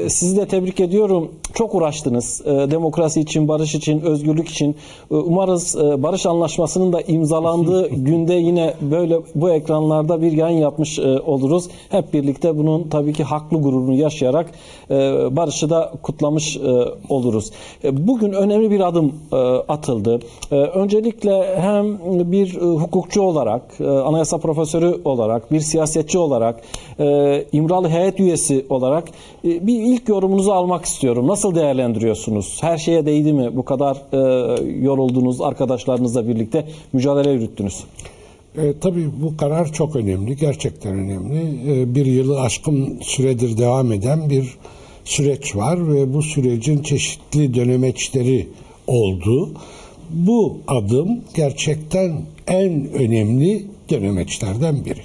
Sizi de tebrik ediyorum. Çok uğraştınız. Demokrasi için, barış için, özgürlük için. Umarız barış anlaşmasının da imzalandığı günde yine böyle bu ekranlarda bir yayın yapmış oluruz. Hep birlikte bunun tabii ki haklı gururunu yaşayarak barışı da kutlamış oluruz. Bugün önemli bir adım atıldı. Öncelikle hem bir hukukçu olarak, anayasa profesörü olarak, bir siyasetçi olarak, İmralı heyet üyesi olarak bir ilk yorumunuzu almak istiyorum. Nasıl değerlendiriyorsunuz? Her şeye değdi mi? Bu kadar yoruldunuz, arkadaşlarınızla birlikte mücadele yürüttünüz. Tabii bu karar çok önemli, gerçekten önemli. Bir yılı aşkın süredir devam eden bir süreç var ve bu sürecin çeşitli dönemeçleri oldu. Bu adım gerçekten en önemli dönemeçlerden biri.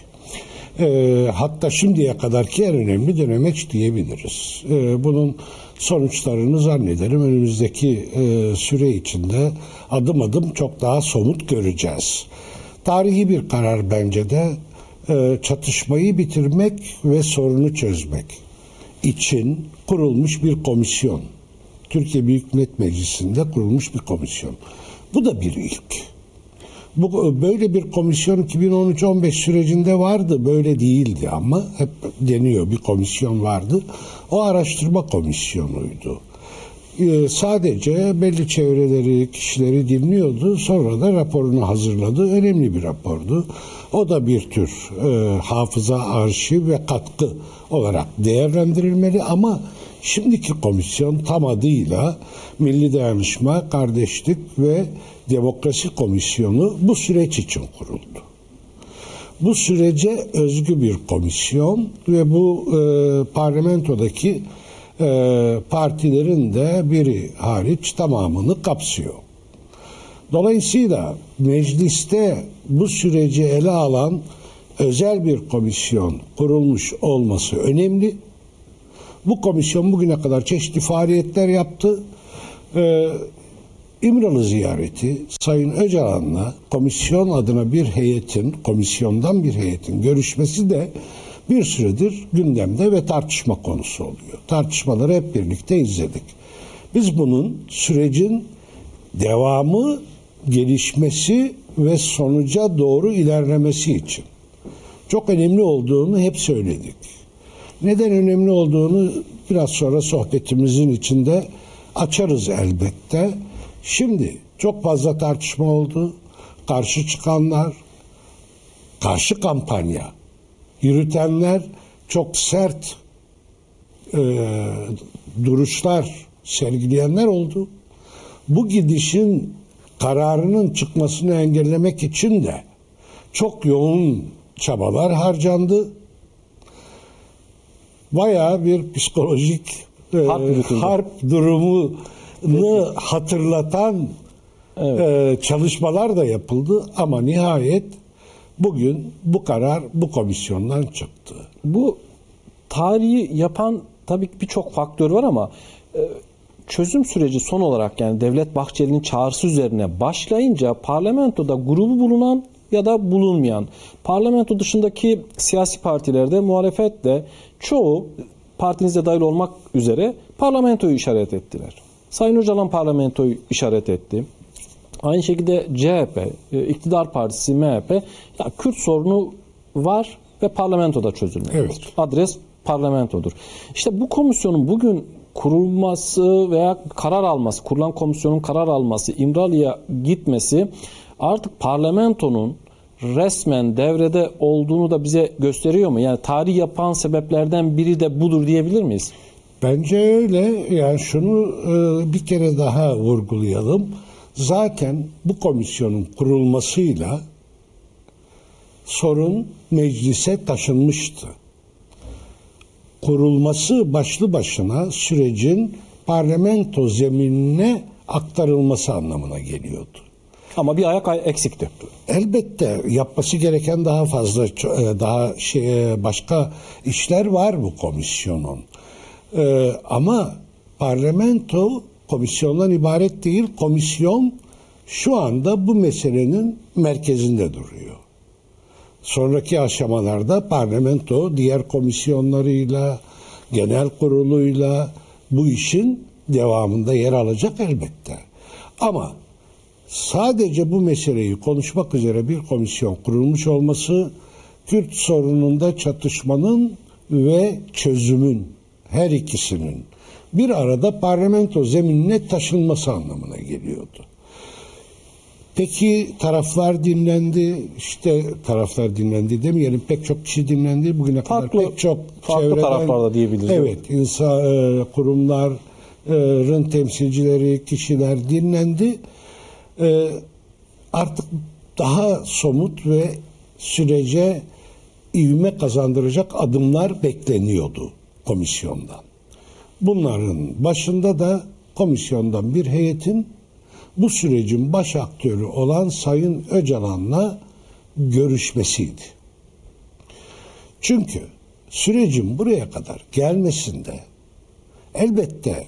Hatta şimdiye kadarki en önemli dönemeç diyebiliriz. Bunun sonuçlarını zannederim önümüzdeki süre içinde adım adım çok daha somut göreceğiz. Tarihi bir karar bence de çatışmayı bitirmek ve sorunu çözmek için kurulmuş bir komisyon. Türkiye Büyük Millet Meclisi'nde kurulmuş bir komisyon. Bu da bir ilk. Böyle bir komisyon 2013-15 sürecinde vardı, böyle değildi ama hep deniyor bir komisyon vardı. O araştırma komisyonuydu. Sadece belli çevreleri, kişileri dinliyordu, sonra da raporunu hazırladı. Önemli bir rapordu. O da bir tür hafıza, arşiv ve katkı olarak değerlendirilmeli ama şimdiki komisyon tam adıyla Milli Dayanışma, Kardeşlik ve Demokrasi Komisyonu bu süreç için kuruldu. Bu sürece özgü bir komisyon ve bu parlamentodaki partilerin de biri hariç tamamını kapsıyor. Dolayısıyla mecliste bu süreci ele alan özel bir komisyon kurulmuş olması önemli. Bu komisyon bugüne kadar çeşitli faaliyetler yaptı. İmralı ziyareti, Sayın Öcalan'la komisyon adına bir heyetin, komisyondan bir heyetin görüşmesi de bir süredir gündemde ve tartışma konusu oluyor. Tartışmaları hep birlikte izledik. Biz bunun sürecin devamı, gelişmesi ve sonuca doğru ilerlemesi için çok önemli olduğunu hep söyledik. Neden önemli olduğunu biraz sonra sohbetimizin içinde açarız elbette. Şimdi çok fazla tartışma oldu. Karşı çıkanlar, karşı kampanya yürütenler çok sert duruşlar sergileyenler oldu. Bu gidişin kararının çıkmasını engellemek için de çok yoğun çabalar harcandı. Bayağı bir psikolojik harp durumunu hatırlatan çalışmalar da yapıldı ama nihayet bugün bu karar bu komisyondan çıktı. Bu tarihi yapan tabii birçok faktör var ama çözüm süreci son olarak yani Devlet Bahçeli'nin çağrısı üzerine başlayınca parlamentoda grubu bulunan ya da bulunmayan, parlamento dışındaki siyasi partilerde, muhalefette çoğu partinize dahil olmak üzere parlamentoyu işaret ettiler. Sayın Öcalan parlamentoyu işaret etti. Aynı şekilde CHP, İktidar Partisi, MHP, ya Kürt sorunu var ve parlamentoda çözülmelidir. Evet. Adres parlamentodur. İşte bu komisyonun bugün kurulması veya karar alması, kurulan komisyonun karar alması, İmralı'ya gitmesi artık parlamentonun resmen devrede olduğunu da bize gösteriyor mu? Yani tarih yapan sebeplerden biri de budur diyebilir miyiz? Bence öyle. Yani şunu bir kere daha vurgulayalım. Zaten bu komisyonun kurulmasıyla sorun meclise taşınmıştı. Kurulması başlı başına sürecin parlamento zeminine aktarılması anlamına geliyordu. Ama bir ayak eksikti. Elbette yapması gereken daha fazla, daha başka işler var bu komisyonun. Ama parlamento komisyondan ibaret değil. Komisyon şu anda bu meselenin merkezinde duruyor. Sonraki aşamalarda parlamento diğer komisyonlarıyla, genel kuruluyla bu işin devamında yer alacak elbette. Ama sadece bu meseleyi konuşmak üzere bir komisyon kurulmuş olması, Kürt sorununda çatışmanın ve çözümün, her ikisinin bir arada parlamento zeminine taşınması anlamına geliyordu. Peki taraflar dinlendi, işte taraflar dinlendi demeyelim, pek çok kişi dinlendi. Bugüne kadar pek çok farklı taraflarda diyebiliriz. Evet, kurumların temsilcileri, kişiler dinlendi. Artık daha somut ve sürece ivme kazandıracak adımlar bekleniyordu komisyondan. Bunların başında da komisyondan bir heyetin bu sürecin baş aktörü olan Sayın Öcalan'la görüşmesiydi. Çünkü sürecin buraya kadar gelmesinde elbette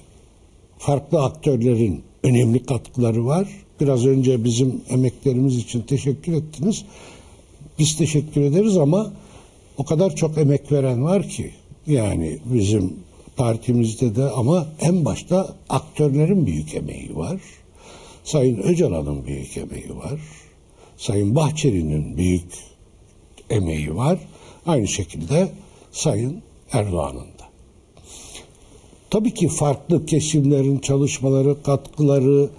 farklı aktörlerin önemli katkıları var. Biraz önce bizim emeklerimiz için teşekkür ettiniz. Biz teşekkür ederiz ama o kadar çok emek veren var ki, yani bizim partimizde de, ama en başta aktörlerin büyük emeği var. Sayın Öcalan'ın büyük emeği var. Sayın Bahçeli'nin büyük emeği var. Aynı şekilde Sayın Erdoğan'ın da. Tabii ki farklı kesimlerin çalışmaları, katkıları,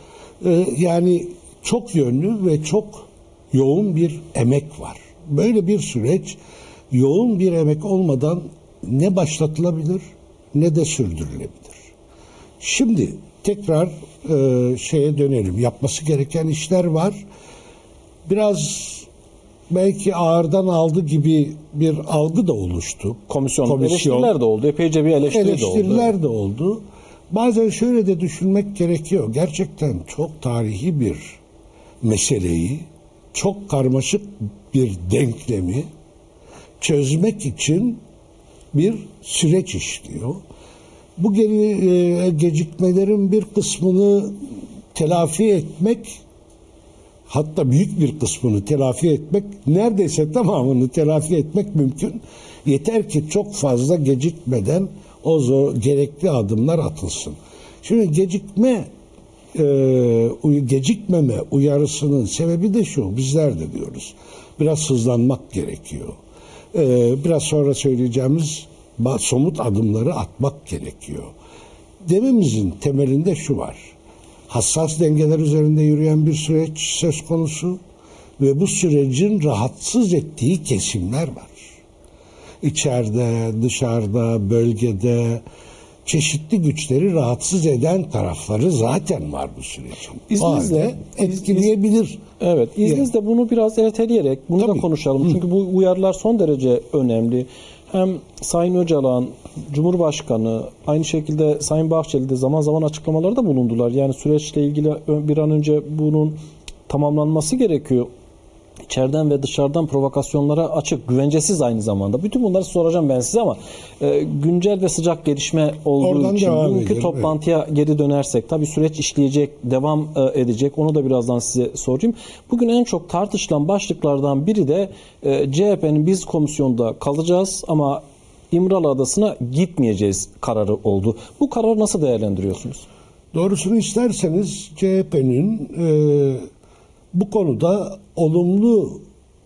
yani çok yönlü ve çok yoğun bir emek var. Böyle bir süreç yoğun bir emek olmadan ne başlatılabilir ne de sürdürülebilir. Şimdi tekrar şeye dönelim. Yapması gereken işler var. Biraz belki ağırdan aldı gibi bir algı da oluştu. Komisyon eleştiriler de oldu. Epeyce bir eleştiriler de oldu. Bazen şöyle de düşünmek gerekiyor. Gerçekten çok tarihi bir meseleyi, çok karmaşık bir denklemi çözmek için bir süreç işliyor. Bu gecikmelerin bir kısmını telafi etmek, hatta büyük bir kısmını telafi etmek, neredeyse tamamını telafi etmek mümkün. Yeter ki çok fazla gecikmeden gerekli adımlar atılsın. Şimdi gecikmeme uyarısının sebebi de şu, bizler de diyoruz. Biraz hızlanmak gerekiyor. Biraz sonra söyleyeceğimiz somut adımları atmak gerekiyor. Dememizin temelinde şu var. Hassas dengeler üzerinde yürüyen bir süreç söz konusu ve bu sürecin rahatsız ettiği kesimler var. İçeride, dışarıda, bölgede çeşitli güçleri rahatsız eden tarafları zaten var bu sürecin. İzninizle etkileyebilir. Evet, izninizle bunu biraz erteleyerek bunu da konuşalım. Çünkü bu uyarılar son derece önemli. Hem Sayın Öcalan, Cumhurbaşkanı, aynı şekilde Sayın Bahçeli de zaman zaman açıklamalarda bulundular. Yani süreçle ilgili bir an önce bunun tamamlanması gerekiyor. İçeriden ve dışarıdan provokasyonlara açık, güvencesiz aynı zamanda. Bütün bunları soracağım ben size ama güncel ve sıcak gelişme olduğu oradan için bugünkü toplantıya geri dönersek, tabii süreç işleyecek, devam edecek. Onu da birazdan size sorayım. Bugün en çok tartışılan başlıklardan biri de CHP'nin biz komisyonda kalacağız ama İmralı Adası'na gitmeyeceğiz kararı oldu. Bu kararı nasıl değerlendiriyorsunuz? Doğrusunu isterseniz CHP'nin bu konuda olumlu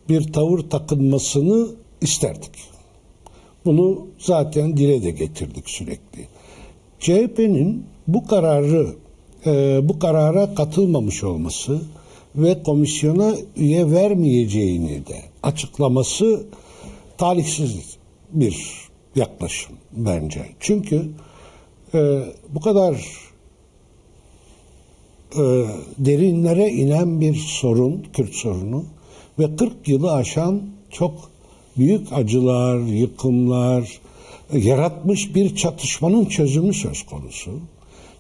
bir tavır takınmasını isterdik. Bunu zaten dile de getirdik sürekli. CHP'nin bu karara katılmamış olması ve komisyona üye vermeyeceğini de açıklaması talihsiz bir yaklaşım bence. Çünkü bu kadar derinlere inen bir sorun, Kürt sorunu ve 40 yılı aşan çok büyük acılar, yıkımlar yaratmış bir çatışmanın çözümü söz konusu.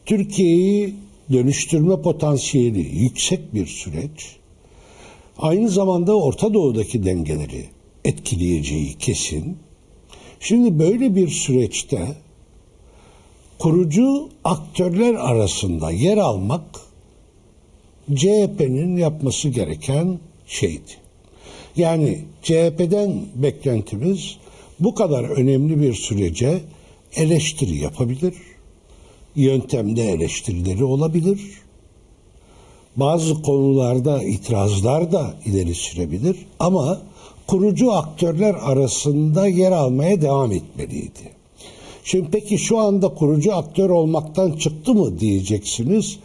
Türkiye'yi dönüştürme potansiyeli yüksek bir süreç. Aynı zamanda Orta Doğu'daki dengeleri etkileyeceği kesin. Şimdi böyle bir süreçte kurucu aktörler arasında yer almak CHP'nin yapması gereken şeydi. Yani CHP'den beklentimiz bu kadar önemli bir sürece eleştiri yapabilir, yöntemde eleştirileri olabilir, bazı konularda itirazlar da ileri sürebilir ama kurucu aktörler arasında yer almaya devam etmeliydi. Şimdi peki şu anda kurucu aktör olmaktan çıktı mı diyeceksiniz.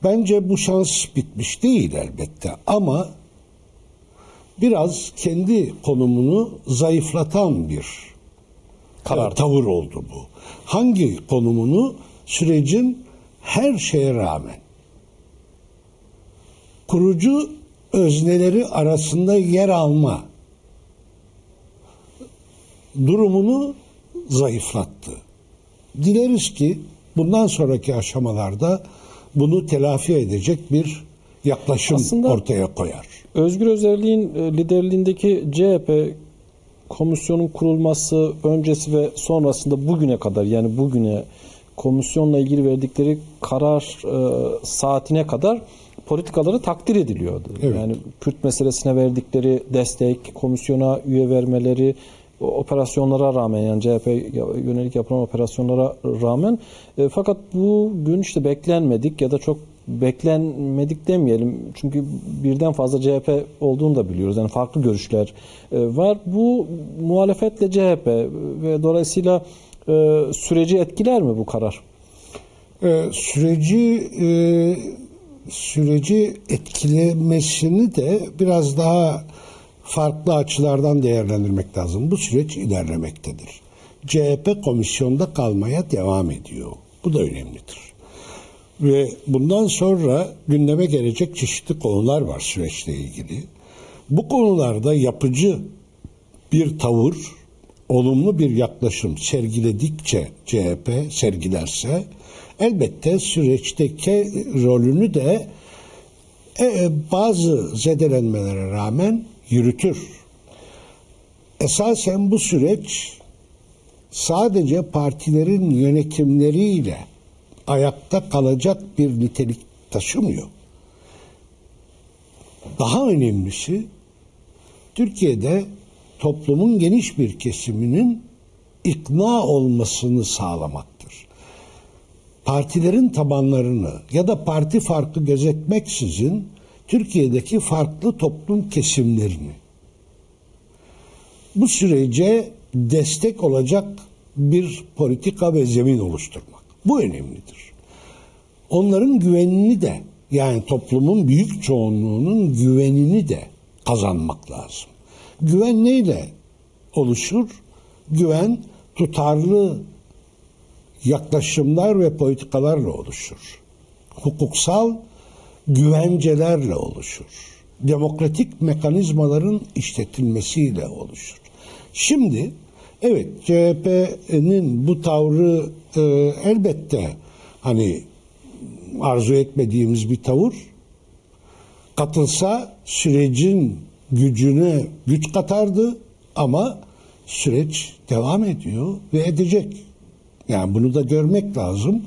Bence bu şans bitmiş değil elbette ama biraz kendi konumunu zayıflatan bir tavır oldu bu. Hangi konumunu? Sürecin her şeye rağmen kurucu özneleri arasında yer alma durumunu zayıflattı. Dileriz ki bundan sonraki aşamalarda bunu telafi edecek bir yaklaşım aslında ortaya koyar. Özgür Özellik'in liderliğindeki CHP komisyonun kurulması öncesi ve sonrasında bugüne kadar, yani bugüne komisyonla ilgili verdikleri karar saatine kadar politikaları takdir ediliyordu. Evet. Yani Kürt meselesine verdikleri destek, komisyona üye vermeleri, operasyonlara rağmen, yani CHP yönelik yapılan operasyonlara rağmen fakat bugün işte beklenmedik ya da çok beklenmedik demeyelim. Çünkü birden fazla CHP olduğunu da biliyoruz. Yani farklı görüşler var. Bu muhalefetle CHP ve dolayısıyla süreci etkiler mi bu karar? Süreci etkilemesini de biraz daha farklı açılardan değerlendirmek lazım. Bu süreç ilerlemektedir. CHP komisyonda kalmaya devam ediyor. Bu da önemlidir. Ve bundan sonra gündeme gelecek çeşitli konular var süreçle ilgili. Bu konularda yapıcı bir tavır, olumlu bir yaklaşım sergiledikçe CHP sergilerse elbette süreçteki rolünü de bazı zedelenmelere rağmen yürütür. Esasen bu süreç sadece partilerin yönetimleriyle ayakta kalacak bir nitelik taşımıyor. Daha önemlisi Türkiye'de toplumun geniş bir kesiminin ikna olmasını sağlamaktır. Partilerin tabanlarını ya da parti farkı gözetmeksizin Türkiye'deki farklı toplum kesimlerini bu sürece destek olacak bir politika ve zemin oluşturmak. Bu önemlidir. Onların güvenini de, yani toplumun büyük çoğunluğunun güvenini de kazanmak lazım. Güven neyle oluşur? Güven tutarlı yaklaşımlar ve politikalarla oluşur. Hukuksal güvencelerle oluşur. Demokratik mekanizmaların işletilmesiyle oluşur. Şimdi evet, CHP'nin bu tavrı elbette hani arzu etmediğimiz bir tavır. Katılsa sürecin gücüne güç katardı ama süreç devam ediyor ve edecek. Yani bunu da görmek lazım.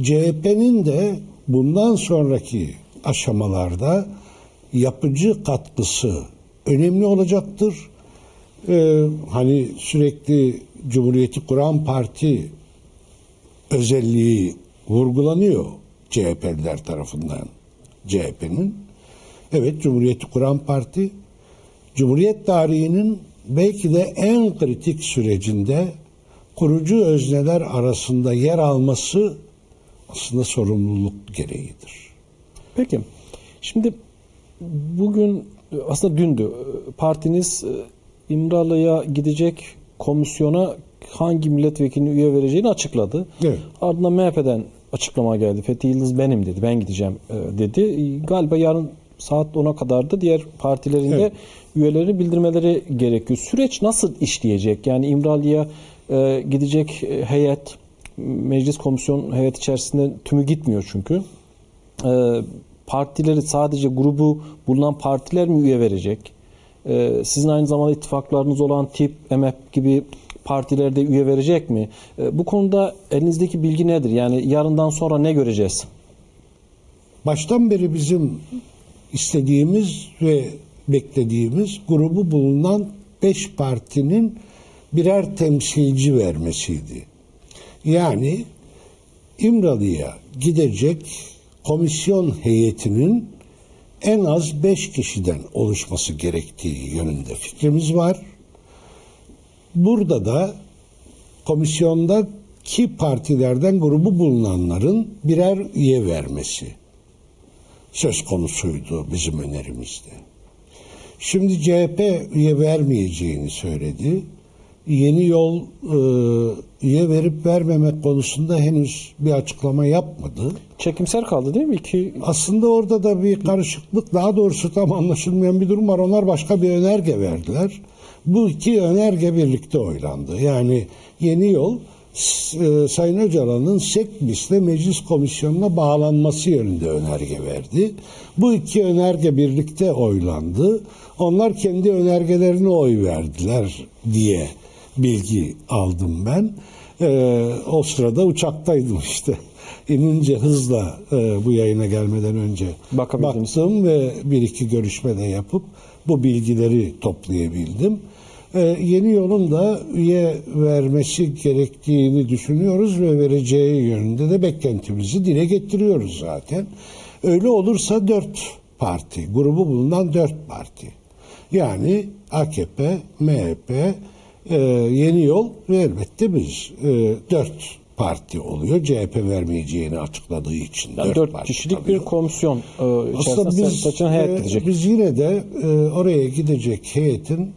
CHP'nin de bundan sonraki aşamalarda yapıcı katkısı önemli olacaktır. Hani sürekli Cumhuriyeti kuran parti özelliği vurgulanıyor CHP'liler tarafından. CHP'nin, evet, Cumhuriyeti kuran parti, Cumhuriyet tarihinin belki de en kritik sürecinde kurucu özneler arasında yer alması aslında sorumluluk gereğidir. Peki, şimdi bugün, aslında dündü, partiniz İmralı'ya gidecek komisyona hangi milletvekilini üye vereceğini açıkladı. Evet. Ardından MHP'den açıklama geldi. Fethi Yıldız benim dedi, ben gideceğim dedi. Galiba yarın saat 10'a kadar da diğer partilerin de üyeleri bildirmeleri gerekiyor. Süreç nasıl işleyecek? Yani İmralı'ya gidecek heyet, meclis komisyon heyeti içerisinde tümü gitmiyor çünkü. Partileri, sadece grubu bulunan partiler mi üye verecek? Sizin aynı zamanda ittifaklarınız olan TİP, MHP gibi partiler de üye verecek mi? Bu konuda elinizdeki bilgi nedir? Yani yarından sonra ne göreceğiz? Baştan beri bizim istediğimiz ve beklediğimiz grubu bulunan 5 partinin birer temsilci vermesiydi. Yani İmralı'ya gidecek komisyon heyetinin en az 5 kişiden oluşması gerektiği yönünde fikrimiz var. Burada da komisyondaki partilerden grubu bulunanların birer üye vermesi söz konusuydu bizim önerimizde. Şimdi CHP üye vermeyeceğini söyledi. Yeni Yol üye verip vermemek konusunda henüz bir açıklama yapmadı. Çekimser kaldı değil mi? Aslında orada da bir karışıklık, daha doğrusu tam anlaşılmayan bir durum var. Onlar başka bir önerge verdiler. Bu iki önerge birlikte oylandı. Yani Yeni Yol Sayın Öcalan'ın Sekbis'le meclis komisyonuna bağlanması yönünde önerge verdi. Bu iki önerge birlikte oylandı. Onlar kendi önergelerine oy verdiler diye bilgi aldım ben. O sırada uçaktaydım işte. İnince hızla bu yayına gelmeden önce baktım ve bir iki görüşme de yapıp bu bilgileri toplayabildim. Yeni Yol'un da üye vermesi gerektiğini düşünüyoruz ve vereceği yönünde de beklentimizi dile getiriyoruz zaten. Öyle olursa 4 parti, grubu bulunan 4 parti. Yani AKP, MHP, Yeni Yol ve elbette biz 4 parti oluyor. CHP vermeyeceğini açıkladığı için. Yani 4 kişilik kalıyor. Bir komisyon içerisinde seçen heyet gidecek. Biz yine de oraya gidecek heyetin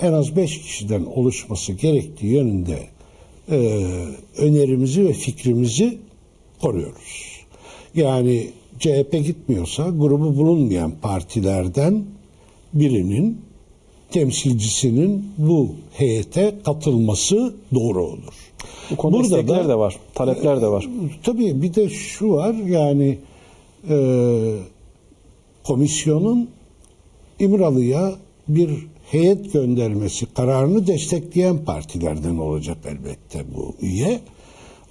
en az 5 kişiden oluşması gerektiği yönünde önerimizi ve fikrimizi koruyoruz. Yani CHP gitmiyorsa grubu bulunmayan partilerden birinin temsilcisinin bu heyete katılması doğru olur. Bu konuda istekler de var, talepler de var. Tabii bir de şu var, yani komisyonun İmralı'ya bir heyet göndermesi kararını destekleyen partilerden olacak elbette bu üye.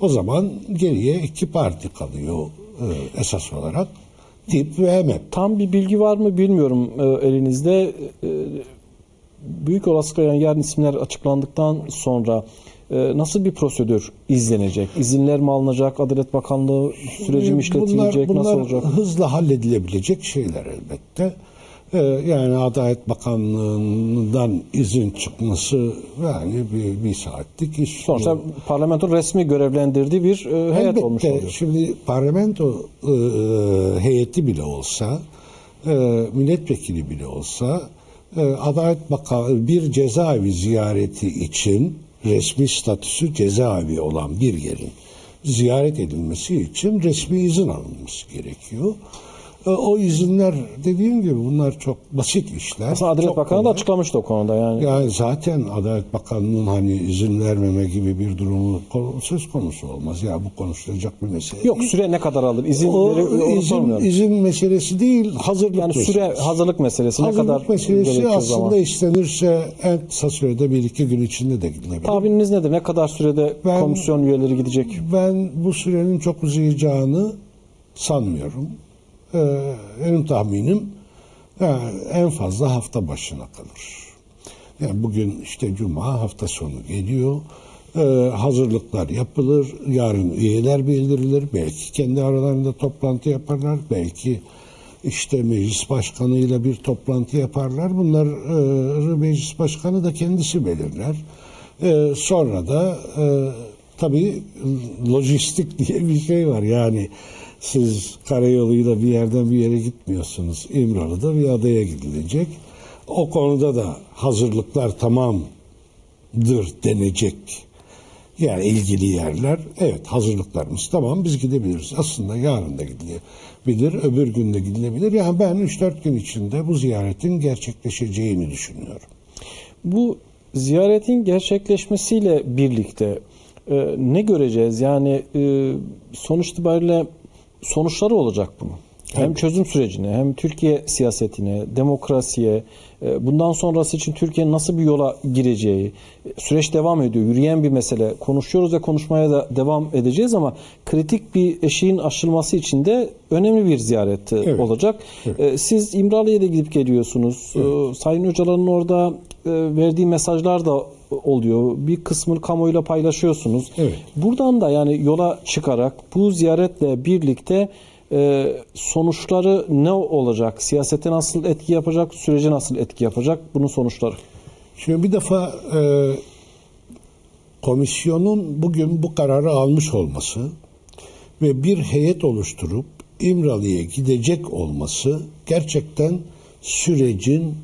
O zaman geriye 2 parti kalıyor esas olarak. DİP ve HMEP. Tam bir bilgi var mı bilmiyorum elinizde. Büyük olasılıkla yani yarın isimler açıklandıktan sonra nasıl bir prosedür izlenecek? İzinler mi alınacak? Adalet Bakanlığı süreci mi işletilecek? Bunlar nasıl olacak? Hızla halledilebilecek şeyler elbette. Yani Adalet Bakanlığı'ndan izin çıkması yani bir saatlik iş. Sonuçta parlamento resmi görevlendirdiği bir heyet elbette, olmuş oluyor. Şimdi parlamento heyeti bile olsa, milletvekili bile olsa, Adalet Bakanlığı bir cezaevi ziyareti için resmi statüsü cezaevi olan bir yerin ziyaret edilmesi için resmi izin alınması gerekiyor. O izinler dediğim gibi bunlar çok basit işler. Aslında Adalet Bakanı da açıklamıştı o konuda yani. Yani zaten Adalet Bakanı'nın hani izin vermeme gibi bir durumu söz konusu olmaz. Ya bu konuşulacak bir mesele. Yok, süre ne kadar alır? İzin meselesi değil, hazırlık yani meselesi. Süre hazırlık meselesi hazırlık ne kadar meselesi aslında istenirse en kısa sürede 1-2 gün içinde de gidilebilir. Tahmininiz nedir? Ne kadar sürede komisyon üyeleri gidecek? Ben bu sürenin çok uzayacağını sanmıyorum. Benim tahminim en fazla hafta başına kalır. Yani bugün işte Cuma, hafta sonu geliyor. Hazırlıklar yapılır. Yarın üyeler bildirilir. Belki kendi aralarında toplantı yaparlar. Belki işte meclis başkanıyla bir toplantı yaparlar. Bunları meclis başkanı da kendisi belirler. Sonra da tabii lojistik diye bir şey var. Yani siz karayoluyla bir yerden bir yere gitmiyorsunuz. İmralı'da bir adaya gidilecek. O konuda da hazırlıklar tamamdır denecek. Yani ilgili yerler, evet hazırlıklarımız tamam, biz gidebiliriz. Aslında yarın da gidilebilir, öbür gün de gidilebilir. Yani ben 3-4 gün içinde bu ziyaretin gerçekleşeceğini düşünüyorum. Bu ziyaretin gerçekleşmesiyle birlikte ne göreceğiz? Yani sonuç itibariyle sonuçları olacak bunun. Hem çözüm sürecine, hem Türkiye siyasetine, demokrasiye, bundan sonrası için Türkiye'nin nasıl bir yola gireceği, süreç devam ediyor. Yürüyen bir mesele. Konuşuyoruz ve konuşmaya da devam edeceğiz ama kritik bir eşiğin aşılması için de önemli bir ziyaret olacak. Evet. Siz İmralı'ya da gidip geliyorsunuz. Evet. Sayın Öcalan'ın orada verdiği mesajlar da oluyor. Bir kısmını kamuoyuyla paylaşıyorsunuz. Evet. Buradan da yani yola çıkarak bu ziyaretle birlikte sonuçları ne olacak? Siyasete nasıl etki yapacak? Sürece nasıl etki yapacak? Bunun sonuçları. Şimdi bir defa komisyonun bugün bu kararı almış olması ve bir heyet oluşturup İmralı'ya gidecek olması gerçekten sürecin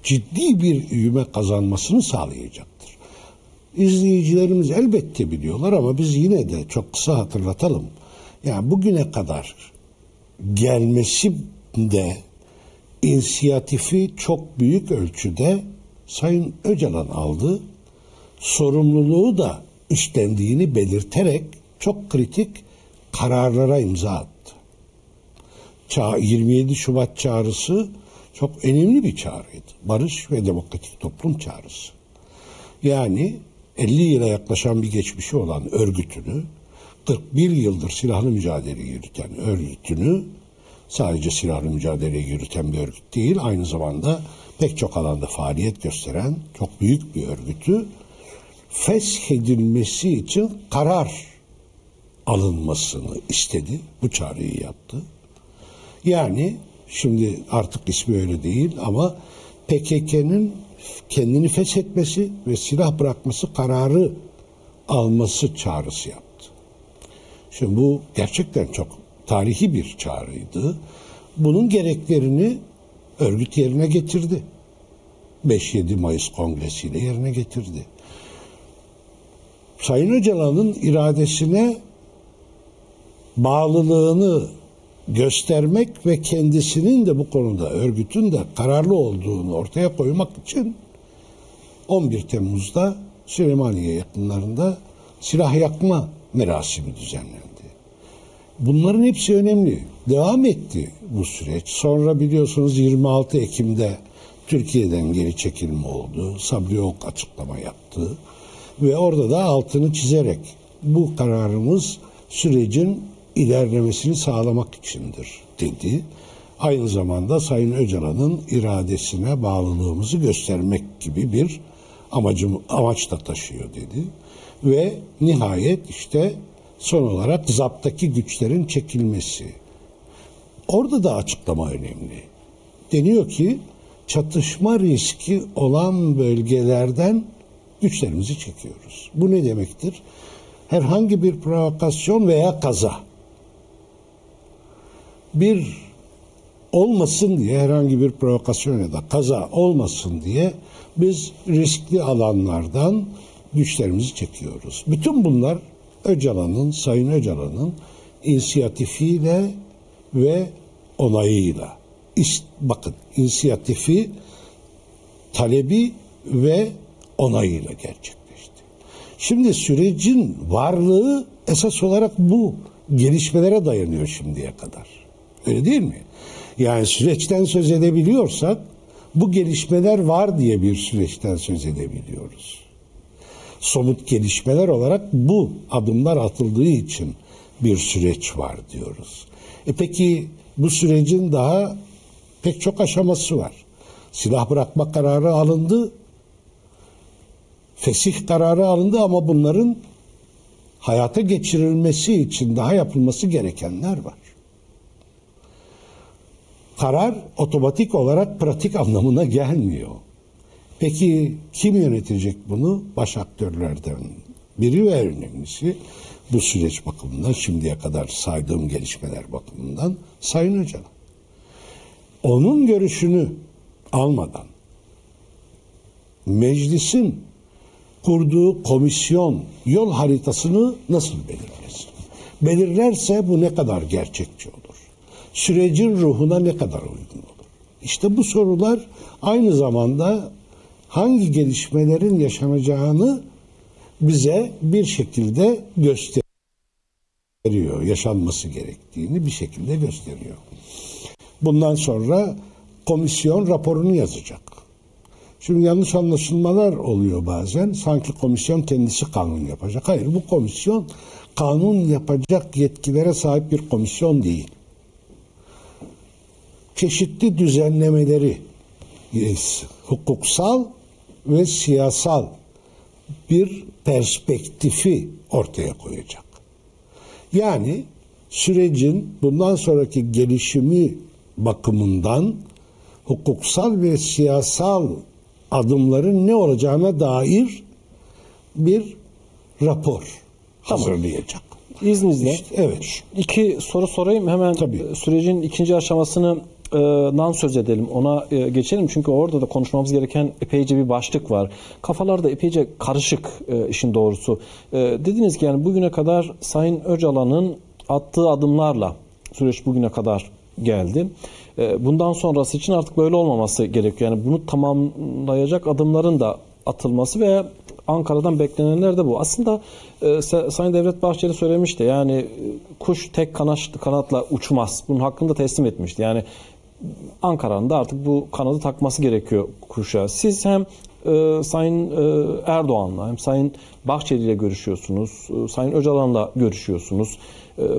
ciddi bir ivme kazanmasını sağlayacaktır. İzleyicilerimiz elbette biliyorlar ama biz yine de çok kısa hatırlatalım. Yani bugüne kadar gelmesi de inisiyatifi çok büyük ölçüde Sayın Öcalan aldı. Sorumluluğu da üstlendiğini belirterek çok kritik kararlara imza attı. 27 Şubat çağrısı çok önemli bir çağrıydı. Barış ve demokratik toplum çağrısı. Yani 50 yıla yaklaşan bir geçmişi olan örgütünü, 41 yıldır silahlı mücadele yürüten örgütünü, sadece silahlı mücadele yürüten bir örgüt değil, aynı zamanda pek çok alanda faaliyet gösteren çok büyük bir örgütü feshedilmesi için karar alınmasını istedi. Bu çağrıyı yaptı. Yani şimdi artık ismi öyle değil ama PKK'nın kendini feshetmesi ve silah bırakması kararı alması çağrısı yaptı. Şimdi bu gerçekten çok tarihi bir çağrıydı. Bunun gereklerini örgüt yerine getirdi. 5-7 Mayıs kongresiyle yerine getirdi. Sayın Öcalan'ın iradesine bağlılığını göstermek ve kendisinin de bu konuda örgütün de kararlı olduğunu ortaya koymak için 11 Temmuz'da Süleymaniye yakınlarında silah yakma merasimi düzenlendi. Bunların hepsi önemli. Devam etti bu süreç. Sonra biliyorsunuz 26 Ekim'de Türkiye'den geri çekilme oldu. Sabri Ok açıklama yaptı. Ve orada da altını çizerek bu kararımız sürecin ilerlemesini sağlamak içindir dedi. Aynı zamanda Sayın Öcalan'ın iradesine bağlılığımızı göstermek gibi bir amaç da taşıyor dedi. Ve nihayet işte son olarak zaptaki güçlerin çekilmesi. Orada da açıklama önemli. Deniyor ki çatışma riski olan bölgelerden güçlerimizi çekiyoruz. Bu ne demektir? Herhangi bir provokasyon veya kaza olmasın diye, herhangi bir provokasyon ya da kaza olmasın diye biz riskli alanlardan güçlerimizi çekiyoruz. Bütün bunlar Sayın Öcalan'ın inisiyatifiyle ve onayıyla. Bakın, inisiyatifi, talebi ve onayıyla gerçekleşti. Şimdi sürecin varlığı esas olarak bu gelişmelere dayanıyor şimdiye kadar. Öyle değil mi? Yani süreçten söz edebiliyorsak bu gelişmeler var diye bir süreçten söz edebiliyoruz. Somut gelişmeler olarak bu adımlar atıldığı için bir süreç var diyoruz. Peki bu sürecin daha pek çok aşaması var. Silah bırakma kararı alındı. Fesih kararı alındı ama bunların hayata geçirilmesi için daha yapılması gerekenler var. Karar otomatik olarak pratik anlamına gelmiyor. Peki kim yönetecek bunu? Baş aktörlerden biri ve önemlisi bu süreç bakımından, şimdiye kadar saydığım gelişmeler bakımından Sayın Öcalan. Onun görüşünü almadan meclisin kurduğu komisyon yol haritasını nasıl belirlesin? Belirlerse bu ne kadar gerçekçi olur? Sürecin ruhuna ne kadar uygun olur? İşte bu sorular aynı zamanda hangi gelişmelerin yaşanacağını bize bir şekilde gösteriyor. Yaşanması gerektiğini bir şekilde gösteriyor. Bundan sonra komisyon raporunu yazacak. Şimdi yanlış anlaşılmalar oluyor bazen. Sanki komisyon kendisi kanun yapacak. Hayır, bu komisyon kanun yapacak yetkilere sahip bir komisyon değil. Çeşitli düzenlemeleri hukuksal ve siyasal bir perspektifi ortaya koyacak. Yani sürecin bundan sonraki gelişimi bakımından hukuksal ve siyasal adımların ne olacağına dair bir rapor hazırlayacak. İzninizle. Evet. 2 soru sorayım. Hemen sürecin ikinci aşamasından söz edelim. Ona geçelim. Çünkü orada da konuşmamız gereken epeyce bir başlık var. Kafalarda epeyce karışık işin doğrusu. Dediniz ki yani bugüne kadar Sayın Öcalan'ın attığı adımlarla süreç bugüne kadar geldi. Bundan sonrası için artık böyle olmaması gerekiyor. Yani bunu tamamlayacak adımların da atılması ve Ankara'dan beklenenler de bu. Aslında Sayın Devlet Bahçeli söylemişti. Yani kuş tek kanatla uçmaz. Bunun hakkını da teslim etmişti. Yani Ankara'nın da artık bu kanadı takması gerekiyor kuşa. Siz hem Sayın Erdoğan'la hem Sayın Bahçeli ile görüşüyorsunuz. Sayın Öcalan'la görüşüyorsunuz.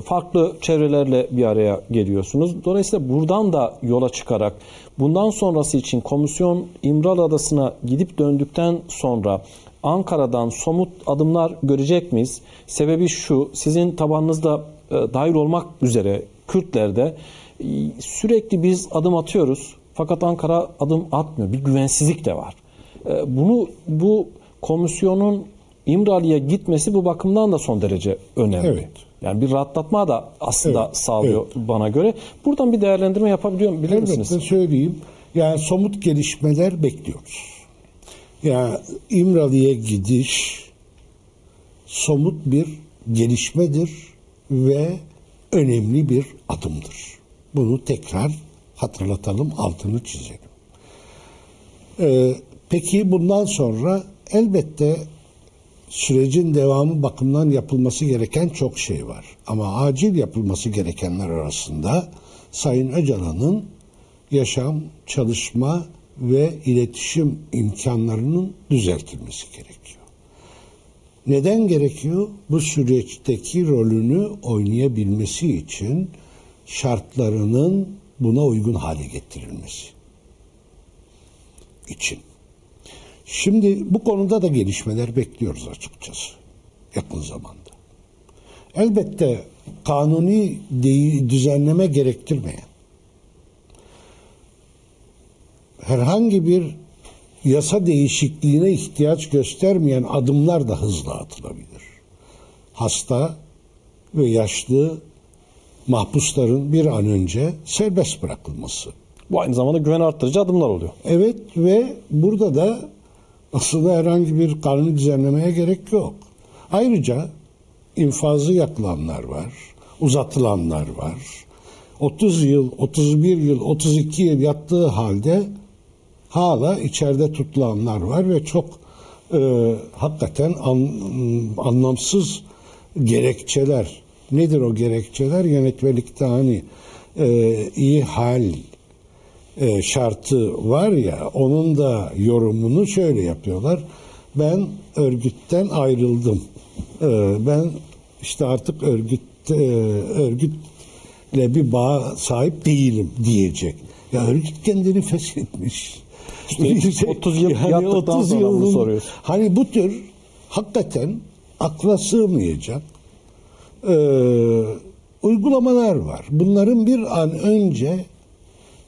Farklı çevrelerle bir araya geliyorsunuz. Dolayısıyla buradan da yola çıkarak bundan sonrası için komisyon İmralı Adası'na gidip döndükten sonra Ankara'dan somut adımlar görecek miyiz? Sebebi şu, sizin tabanınızda dahil olmak üzere Kürtlerde sürekli biz adım atıyoruz fakat Ankara adım atmıyor. Bir güvensizlik de var. Bu komisyonun İmralı'ya gitmesi bu bakımdan da son derece önemli. Evet. Yani bir rahatlatma da aslında sağlıyor bana göre. Buradan bir değerlendirme yapabiliyor misiniz? Evet, söyleyeyim. Yani somut gelişmeler bekliyoruz. Yani İmralı'ya gidiş somut bir gelişmedir ve önemli bir adımdır. Bunu tekrar hatırlatalım, altını çizelim. Peki bundan sonra elbette sürecin devamı bakımından yapılması gereken çok şey var. Ama acil yapılması gerekenler arasında Sayın Öcalan'ın yaşam, çalışma ve iletişim imkanlarının düzeltilmesi gerekiyor. Neden gerekiyor? Bu süreçteki rolünü oynayabilmesi için şartlarının buna uygun hale getirilmesi için. Şimdi bu konuda da gelişmeler bekliyoruz açıkçası yakın zamanda. Elbette kanuni düzenleme gerektirmeyen, herhangi bir yasa değişikliğine ihtiyaç göstermeyen adımlar da hızla atılabilir. Hasta ve yaşlı mahpusların bir an önce serbest bırakılması. Bu aynı zamanda güven arttırıcı adımlar oluyor. Evet ve burada da aslında herhangi bir kanuni düzenlemeye gerek yok. Ayrıca infazı yakılanlar var, uzatılanlar var. 30 yıl, 31 yıl, 32 yıl yattığı halde hala içeride tutulanlar var ve çok hakikaten anlamsız gerekçeler. Nedir o gerekçeler? Yönetmelikte hani iyi hal şartı var ya, onun da yorumunu şöyle yapıyorlar. Ben örgütten ayrıldım. Ben işte artık örgütle bir bağ sahip değilim diyecek. Ya örgüt kendini feshetmiş. İşte 30 yıl yani yattıktan sonra bunu soruyoruz. Hani bu tür hakikaten akla sığmayacak uygulamalar var. Bunların bir an önce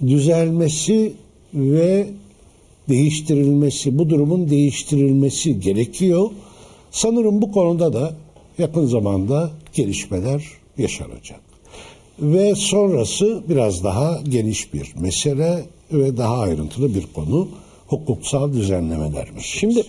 düzelmesi ve değiştirilmesi, bu durumun değiştirilmesi gerekiyor. Sanırım bu konuda da yakın zamanda gelişmeler yaşanacak. Ve sonrası biraz daha geniş bir mesele ve daha ayrıntılı bir konu, hukuksal düzenlemeler meselesi. Şimdi